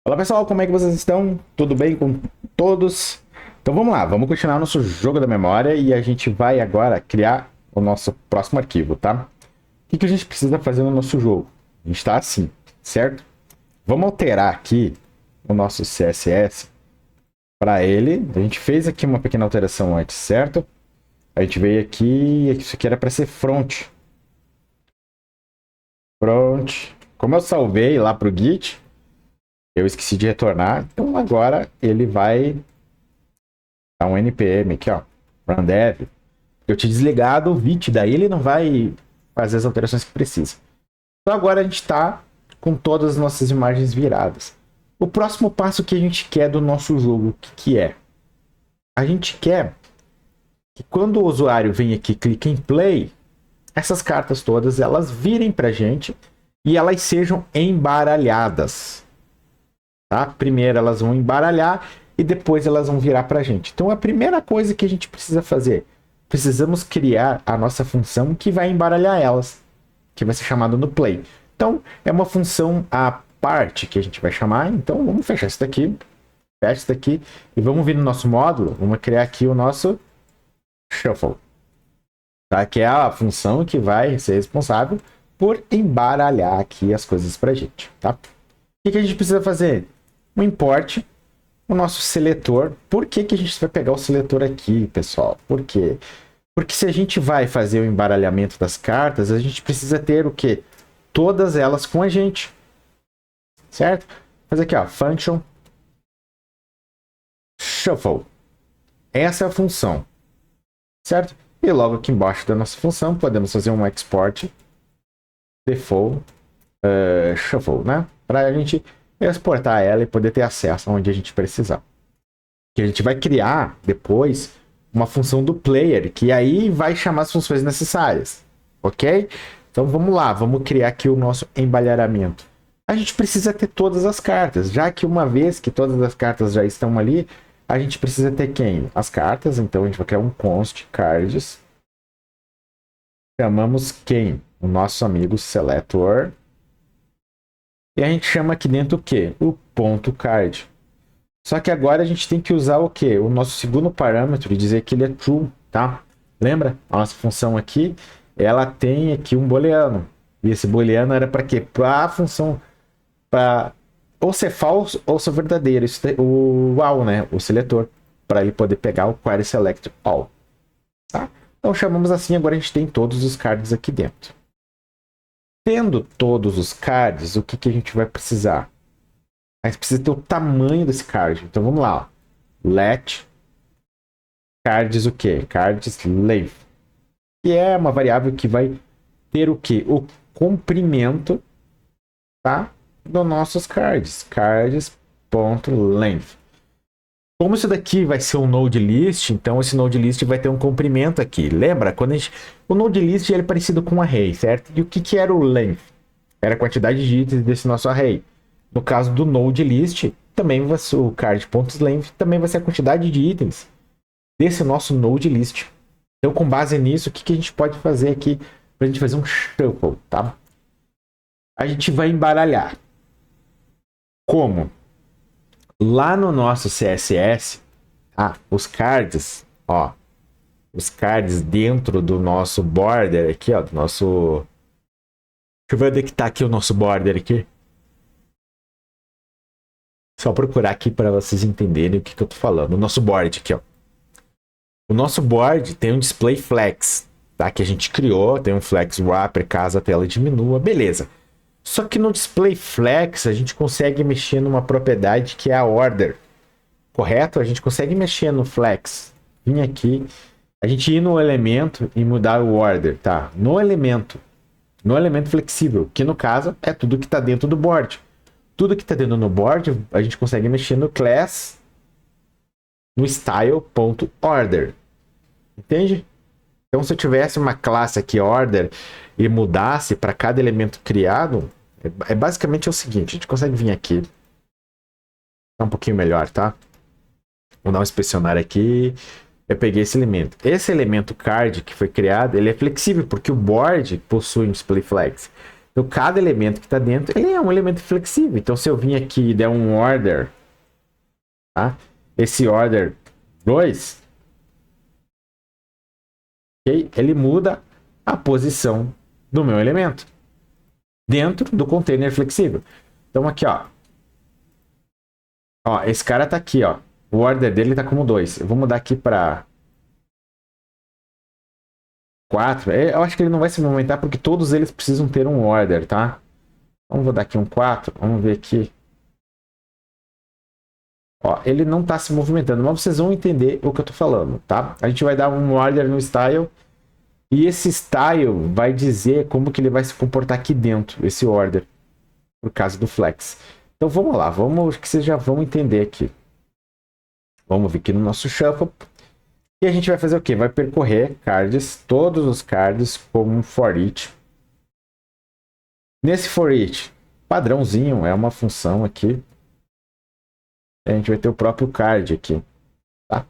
Olá pessoal, como é que vocês estão? Tudo bem com todos? Então vamos lá, vamos continuar nosso jogo da memória e a gente vai agora criar o nosso próximo arquivo, tá? O que a gente precisa fazer no nosso jogo? A gente está assim, certo? Vamos alterar aqui o nosso CSS para ele. A gente fez aqui uma pequena alteração antes, certo? A gente veio aqui, isso aqui era para ser front. Front. Como eu salvei lá para o Git, eu esqueci de retornar, então agora ele vai dar um npm aqui, ó, run dev. Eu tinha desligado o Vite, daí ele não vai fazer as alterações que precisa. Então agora a gente está com todas as nossas imagens viradas. O próximo passo que a gente quer do nosso jogo, o que é? A gente quer que quando o usuário vem aqui e clica em play, essas cartas todas elas virem para a gente e elas sejam embaralhadas. Tá? Primeiro elas vão embaralhar e depois elas vão virar para a gente. Então a primeira coisa que a gente precisa fazer, precisamos criar a nossa função que vai embaralhar elas, que vai ser chamada no play. Então é uma função à parte que a gente vai chamar. Então vamos fechar isso daqui, fecha isso daqui e vamos vir no nosso módulo, vamos criar aqui o nosso shuffle, tá? Que é a função que vai ser responsável por embaralhar aqui as coisas para a gente, tá? O que a gente precisa fazer? Um import, o nosso seletor. Por que a gente vai pegar o seletor aqui, pessoal? Por quê? Porque se a gente vai fazer o embaralhamento das cartas, a gente precisa ter o quê? Todas elas com a gente. Certo? Fazer aqui, ó, function shuffle. Essa é a função. Certo? E logo aqui embaixo da nossa função, podemos fazer um export default shuffle, né? Para a gente exportar ela e poder ter acesso onde a gente precisar. Que a gente vai criar depois uma função do player, que aí vai chamar as funções necessárias, ok? Então vamos lá, vamos criar aqui o nosso embaralhamento. A gente precisa ter todas as cartas, já que uma vez que todas as cartas já estão ali, a gente precisa ter quem? As cartas, então a gente vai criar um const cards. Chamamos quem? O nosso amigo selector. E a gente chama aqui dentro o quê? O ponto card. Só que agora a gente tem que usar o quê? O nosso segundo parâmetro e dizer que ele é true, tá? Lembra? A nossa função aqui, ela tem aqui um booleano. E esse booleano era para quê? Para a função, para ou ser falso ou ser verdadeiro. Isso o all, né? O seletor, para ele poder pegar o query select all. Tá? Então chamamos assim, agora a gente tem todos os cards aqui dentro. Tendo todos os cards, o que a gente vai precisar? A gente precisa ter o tamanho desse card. Então vamos lá. Ó. Let cards o quê? Cards length. Que é uma variável que vai ter o quê? O comprimento, tá? Dos nossos cards. Cards.length. Como isso daqui vai ser um node list, então esse node list vai ter um comprimento aqui. Lembra? Quando a gente... O node list ele é parecido com um array, certo? E o que era o length? Era a quantidade de itens desse nosso array. No caso do node list, também vai ser o card.length, também vai ser a quantidade de itens desse nosso node list. Então, com base nisso, o que a gente pode fazer aqui para a gente fazer um shuffle, tá? A gente vai embaralhar. Como? Lá no nosso CSS, os cards, ó, os cards dentro do nosso border aqui, ó, do nosso... Deixa eu ver onde é que tá aqui o nosso border aqui. Só procurar aqui para vocês entenderem o que eu tô falando. O nosso board aqui, ó. O nosso board tem um display flex, tá? Que a gente criou, tem um flex wrapper caso a tela diminua, beleza. Só que no display flex a gente consegue mexer numa propriedade que é a order, correto? A gente consegue mexer no flex, vir aqui, a gente ir no elemento e mudar o order, tá? No elemento flexível, que no caso é tudo que está dentro do board. Tudo que está dentro do board, a gente consegue mexer no class, no style.order. Entende? Então, se eu tivesse uma classe aqui, order, e mudasse para cada elemento criado, é basicamente o seguinte, a gente consegue vir aqui, tá um pouquinho melhor, tá? Vou dar um inspecionar aqui, eu peguei esse elemento. Esse elemento card que foi criado, ele é flexível, porque o board possui um display flex. Então, cada elemento que está dentro, ele é um elemento flexível. Então, se eu vim aqui e der um order, tá? Esse order 2, okay? Ele muda a posição do meu elemento dentro do container flexível. Então, aqui, ó. Ó, esse cara tá aqui, ó. O order dele tá como 2. Eu vou mudar aqui para 4. Eu acho que ele não vai se movimentar porque todos eles precisam ter um order, tá? Então, vou dar aqui um 4. Vamos ver aqui. Ó, ele não tá se movimentando, mas vocês vão entender o que eu tô falando, tá? A gente vai dar um order no style e esse style vai dizer como que ele vai se comportar aqui dentro, esse order, por causa do flex. Então vamos lá, vamos que vocês já vão entender aqui. Vamos vir aqui no nosso shuffle. E a gente vai fazer o quê? Vai percorrer cards, todos os cards, como um for each. Nesse for each, padrãozinho, é uma função aqui. A gente vai ter o próprio card aqui. Tá?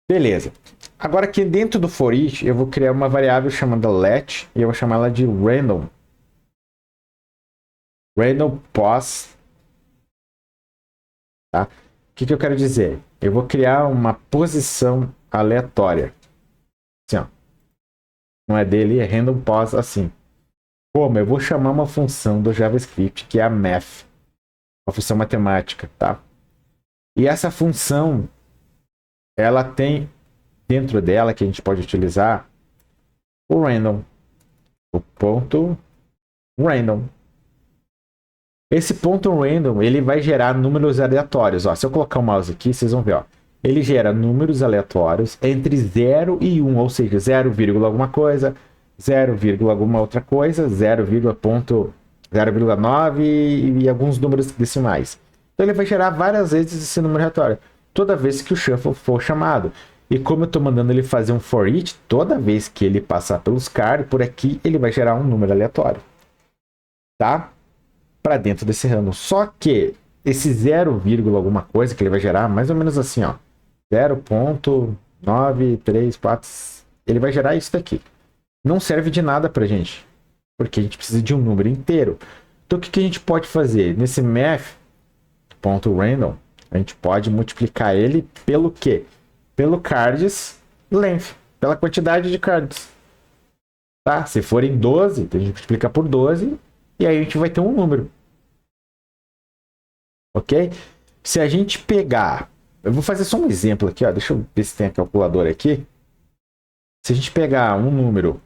Beleza. Agora aqui dentro do for each, eu vou criar uma variável chamada let. E eu vou chamar ela de random. Random pos. Tá? O que eu quero dizer? Eu vou criar uma posição aleatória. Assim, ó. Não é dele, é random pos assim. Como? Eu vou chamar uma função do JavaScript que é a math. Uma função matemática, tá? E essa função, ela tem dentro dela, que a gente pode utilizar, o random. O ponto random. Esse ponto random, ele vai gerar números aleatórios. Ó, se eu colocar o mouse aqui, vocês vão ver. Ó, ele gera números aleatórios entre 0 e 1, ou seja, 0, alguma coisa, 0, alguma outra coisa, 0,9 e alguns números decimais. Então ele vai gerar várias vezes esse número aleatório, toda vez que o shuffle for chamado. E como eu estou mandando ele fazer um for each, toda vez que ele passar pelos cards, por aqui, ele vai gerar um número aleatório. Tá? Para dentro desse random. Só que esse 0, alguma coisa que ele vai gerar, mais ou menos assim, ó, 0.934, ele vai gerar isso daqui. Não serve de nada pra gente, porque a gente precisa de um número inteiro. Então o que a gente pode fazer? Nesse math.random, a gente pode multiplicar ele pelo quê? Pelo cards length, pela quantidade de cards. Tá? Se forem 12, a gente multiplica por 12 e aí a gente vai ter um número. Ok? Se a gente pegar... Eu vou fazer só um exemplo aqui, ó. Deixa eu ver se tem a calculadora aqui. Se a gente pegar um número,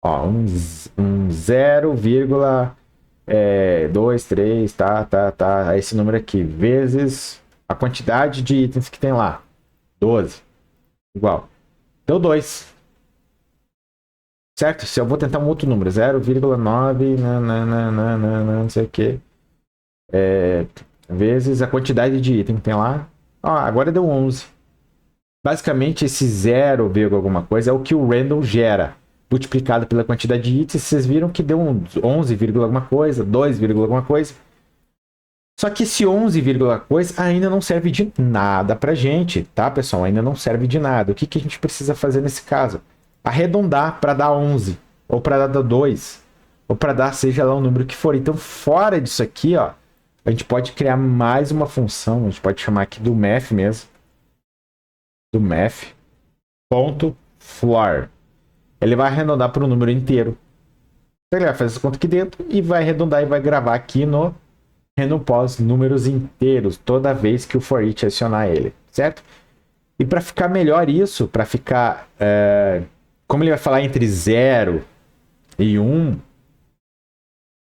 ó, um 0,23, tá. Esse número aqui, vezes a quantidade de itens que tem lá. 12. Igual. Deu 2. Certo? Se eu vou tentar um outro número, 0,9, não sei o que. Vezes a quantidade de item que tem lá. Ó, agora deu 11. Basicamente, esse 0, alguma coisa é o que o random gera. Multiplicado pela quantidade de itens, vocês viram que deu um 11, alguma coisa, 2, alguma coisa. Só que esse 11, alguma coisa ainda não serve de nada pra gente, tá, pessoal? Ainda não serve de nada. O que a gente precisa fazer nesse caso? Arredondar para dar 11, ou para dar 2, ou para dar seja lá o número que for. Então, fora disso aqui, ó, a gente pode criar mais uma função, a gente pode chamar aqui do math mesmo. Do math.floor. Ele vai arredondar para um número inteiro. Então, ele vai fazer essa conta aqui dentro e vai arredondar e vai gravar aqui no random pos números inteiros toda vez que o for each acionar ele, certo? E para ficar melhor isso, para ficar... como ele vai falar entre 0 e 1,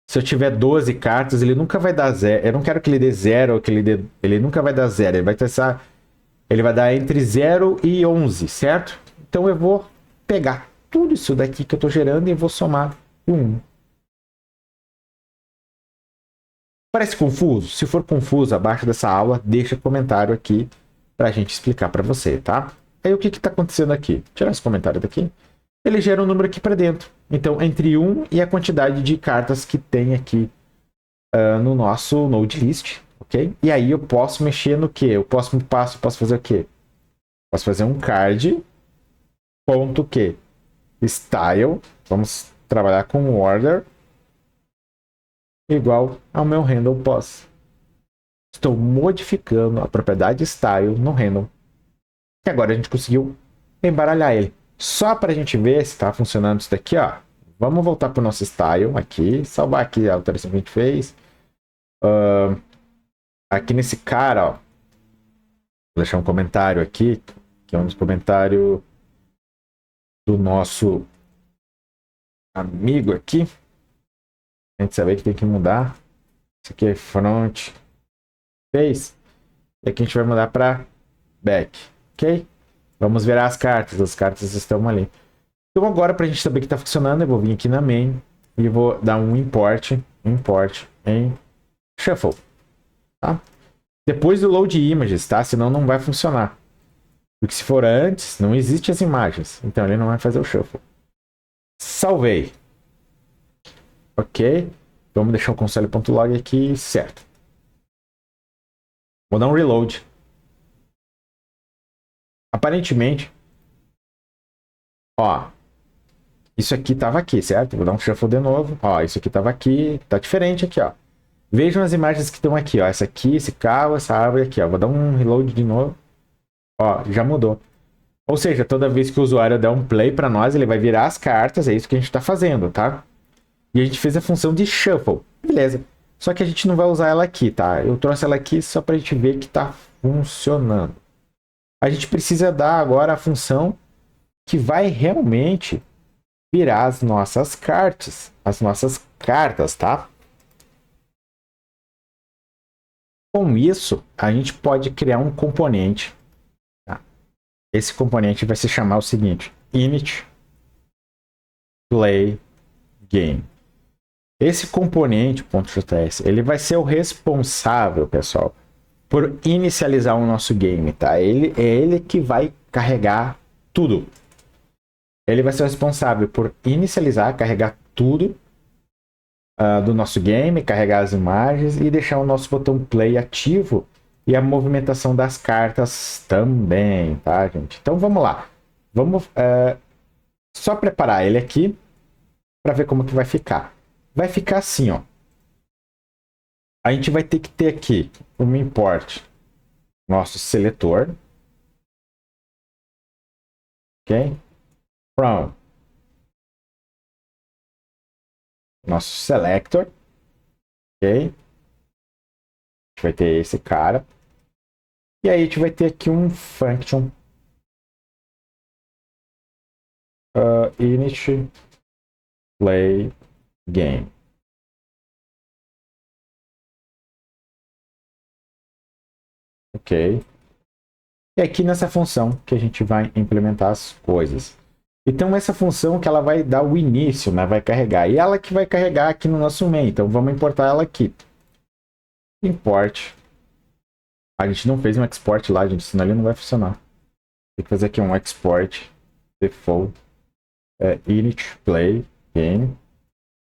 se eu tiver 12 cartas, ele nunca vai dar 0. Eu não quero que ele dê 0 ou que ele nunca vai dar 0. Ele vai testar... Ele vai dar entre 0 e 11, certo? Então eu vou pegar tudo isso daqui que eu estou gerando e vou somar com 1. Parece confuso? Se for confuso, abaixo dessa aula, deixa comentário aqui para a gente explicar para você, tá? Aí o que está acontecendo aqui? Tirar esse comentário daqui. Ele gera um número aqui para dentro. Então, entre 1 e a quantidade de cartas que tem aqui no nosso node list. Okay? E aí eu posso mexer no que? O próximo passo eu posso fazer o quê? Posso fazer um card ponto que style. Vamos trabalhar com order igual ao meu handle pos. Estou modificando a propriedade style no handle. E agora a gente conseguiu embaralhar ele. Só para a gente ver se está funcionando isso daqui, ó. Vamos voltar para o nosso style aqui, salvar aqui a alteração que a gente fez. Aqui nesse cara, ó. Vou deixar um comentário aqui, que é um dos comentários do nosso amigo aqui. A gente saber que tem que mudar. Isso aqui é front face. E aqui a gente vai mudar para back. Ok? Vamos virar as cartas estão ali. Então agora, para a gente saber que está funcionando, eu vou vir aqui na main e vou dar um import em shuffle. Tá? Depois do load images, tá? Senão não vai funcionar. Porque se for antes, não existe as imagens. Então ele não vai fazer o shuffle. Salvei. Ok. Vamos deixar o console.log aqui certo. Vou dar um reload. Aparentemente, ó, isso aqui estava aqui, certo? Vou dar um shuffle de novo. Ó, isso aqui estava aqui, tá diferente aqui, ó. Vejam as imagens que estão aqui, ó. Essa aqui, esse carro, essa árvore aqui, ó. Vou dar um reload de novo. Ó, já mudou. Ou seja, toda vez que o usuário der um play para nós, ele vai virar as cartas. É isso que a gente está fazendo, tá? E a gente fez a função de shuffle. Beleza. Só que a gente não vai usar ela aqui, tá? Eu trouxe ela aqui só para a gente ver que tá funcionando. A gente precisa dar agora a função que vai realmente virar as nossas cartas. As nossas cartas, tá? Com isso, a gente pode criar um componente. Tá? Esse componente vai se chamar o seguinte: init play game. Esse componente .js, ele vai ser o responsável, pessoal, por inicializar o nosso game, tá? É ele que vai carregar tudo. Ele vai ser o responsável por inicializar, carregar tudo do nosso game, carregar as imagens e deixar o nosso botão play ativo e a movimentação das cartas também, tá, gente? Então vamos lá. Vamos só preparar ele aqui para ver como que vai ficar. Vai ficar assim, ó. A gente vai ter que ter aqui um import nosso seletor, ok? From nosso selector, ok? A gente vai ter esse cara. E aí a gente vai ter aqui um function init play game. Ok. E aqui nessa função que a gente vai implementar as coisas. Então essa função que ela vai dar o início, né? Vai carregar. E ela que vai carregar aqui no nosso main. Então vamos importar ela aqui. Import. A gente não fez um export lá, gente, senão ele não vai funcionar. Tem que fazer aqui um export default init play game.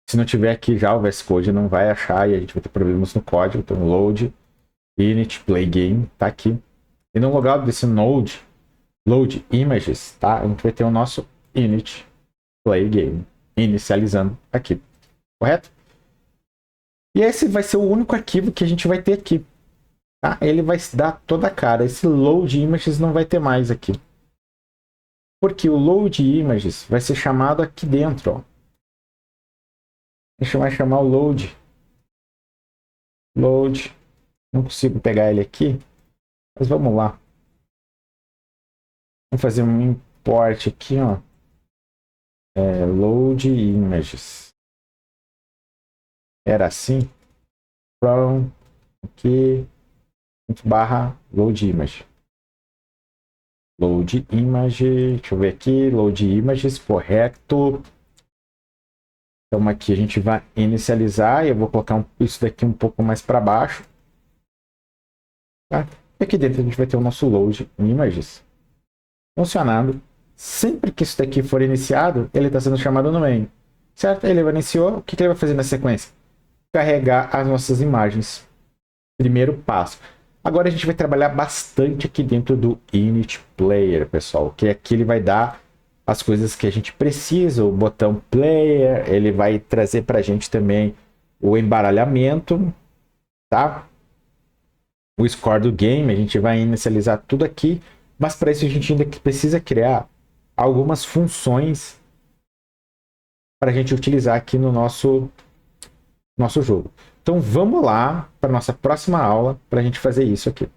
Se não tiver aqui já o VS Code não vai achar e a gente vai ter problemas no código. Então load init play game tá aqui. E no logout desse node load images, tá? A gente vai ter o nosso init play game inicializando aqui, correto? E esse vai ser o único arquivo que a gente vai ter aqui, tá? Ele vai dar toda a cara. Esse load images não vai ter mais aqui, porque o load images vai ser chamado aqui dentro, ó. A gente vai chamar o load. Não consigo pegar ele aqui, mas vamos lá. Vamos fazer um import aqui, ó. Load images. Era assim. From aqui barra load image. Load image. Deixa eu ver aqui. Load images, correto. Então aqui a gente vai inicializar. Eu vou colocar isso daqui um pouco mais para baixo. Tá? E aqui dentro a gente vai ter o nosso load images funcionando. Sempre que isso daqui for iniciado, ele está sendo chamado no main. Certo? Ele iniciou. O que ele vai fazer na sequência? Carregar as nossas imagens. Primeiro passo. Agora a gente vai trabalhar bastante aqui dentro do init player, pessoal. Que aqui ele vai dar as coisas que a gente precisa, o botão player, ele vai trazer para a gente também o embaralhamento, tá? O score do game, a gente vai inicializar tudo aqui, mas para isso a gente ainda precisa criar algumas funções para a gente utilizar aqui no nosso jogo. Então vamos lá para nossa próxima aula para a gente fazer isso aqui.